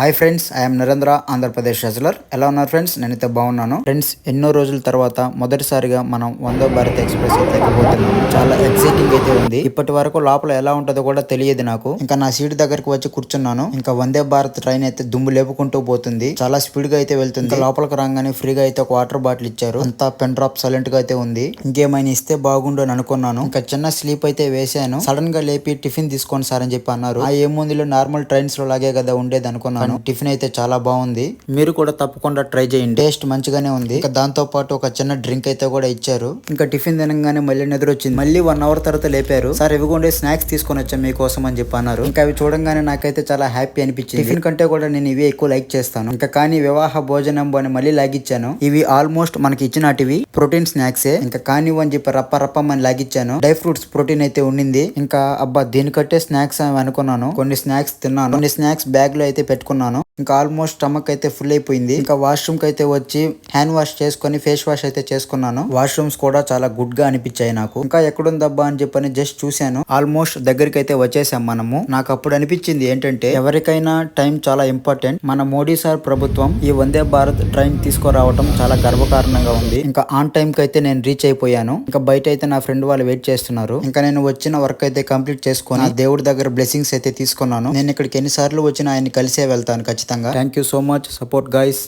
Hi friends, I'm Narendra, Andhra Pradesh wrestler. ఎలా ఉన్నారు friends? నేనైతే బాగున్నాను ఫ్రెండ్స్. ఎన్నో రోజుల తర్వాత మొదటిసారిగా మనం వందో భారత్ ఎక్స్ప్రెస్ అయితే ఎక్కబోతున్నాము. చాలా ఎక్సైటింగ్ అయితే ఉంది. ఇప్పటి వరకు లోపల ఎలా ఉంటుందో కూడా తెలియదు నాకు. ఇంకా నా సీట్ దగ్గరకు వచ్చి కూర్చున్నాను. ఇంకా వందే భారత్ ట్రైన్ అయితే దుమ్ము లేపుకుంటూ పోతుంది. చాలా స్పీడ్ గా అయితే వెళ్తుంది. ఇంకా లోపలికి రాగానే ఫ్రీగా అయితే ఒక వాటర్ బాటిల్ ఇచ్చారు. అంతా పెన్ డ్రాప్ సైలెంట్ గా అయితే ఉంది. ఇంకేమైనా ఇస్తే బాగుండు అని అనుకున్నాను. ఇంకా చిన్న స్లీప్ అయితే వేసాను. సడన్ గా లేపి టిఫిన్ తీసుకోండి సార్ అని చెప్పి అన్నారు. ఆ ఏముందిలో నార్మల్ ట్రైన్స్ లో లాగే కదా ఉండేది అనుకున్నాను. టిఫిన్ అయితే చాలా బాగుంది. మీరు కూడా తప్పకుండా ట్రై చేయండి. టేస్ట్ మంచిగానే ఉంది. ఇంకా దాంతో పాటు ఒక చిన్న డ్రింక్ అయితే కూడా ఇచ్చారు. ఇంకా టిఫిన్ తినగానే మళ్ళీ నిద్ర వచ్చింది. మళ్ళీ 1 అవర్ తర్వాత లేపారు. సార్ ఇవిగోండే స్నాక్స్ తీసుకొని వచ్చాం మీకోసం అని చెప్పి అన్నారు. ఇంకా అవి చూడంగానే నాకైతే చాలా హ్యాపీ అనిపించింది. టిఫిన్ కంటే కూడా నేను ఇవి ఎక్కువ లైక్ చేస్తాను. ఇంకా కానీ వివాహ భోజనం అని మళ్ళీ లాగిచ్చాను. ఇవి ఆల్మోస్ట్ మనకి ఇచ్చినటివి ప్రోటీన్ స్నాక్సే. ఇంకా కానివ్వు అని చెప్పి రప్పమని లాగిచ్చాను. డ్రై ఫ్రూట్స్ ప్రోటీన్ అయితే ఉండింది. ఇంకా అబ్బా దీనికట్టే స్నాక్స్ అని అనుకున్నాను. కొన్ని స్నాక్స్ తిన్నాను. కొన్ని స్నాక్స్ బ్యాగ్ లో అయితే పెట్టుకున్నాను. ఇంకా ఆల్మోస్ట్ స్టమక్ అయితే ఫుల్ అయిపోయింది. ఇంకా వాష్రూమ్ కి అయితే వచ్చి హ్యాండ్ వాష్ చేసుకుని ఫేస్ వాష్ అయితే చేసుకున్నాను. వాష్రూమ్స్ కూడా చాలా గుడ్ గా అనిపించాయి నాకు. ఇంకా ఎక్కడుందబ్బా అని చెప్పని జస్ట్ చూశాను. ఆల్మోస్ట్ దగ్గరికి అయితే వచ్చేసాం మనము. నాకు అప్పుడు అనిపించింది ఏంటంటే ఎవరికైనా టైం చాలా ఇంపార్టెంట్. మన మోడీ సార్ ప్రభుత్వం ఈ వందే భారత్ ట్రైన్ తీసుకురావడం చాలా గర్వకారణంగా ఉంది. ఇంకా ఆన్ టైం కి అయితే నేను రీచ్ అయిపోయాను. ఇంకా బయట అయితే నా ఫ్రెండ్ వాళ్ళు వెయిట్ చేస్తున్నారు. ఇంకా నేను వచ్చిన వర్క్ అయితే కంప్లీట్ చేసుకుని దేవుడి దగ్గర బ్లెస్సింగ్స్ అయితే తీసుకున్నాను. నేను ఇక్కడికి ఎన్నిసార్లు వచ్చినా ఆయన్ని కలిసే వెళ్తాను ఖచ్చితంగా. Thank you so much support guys.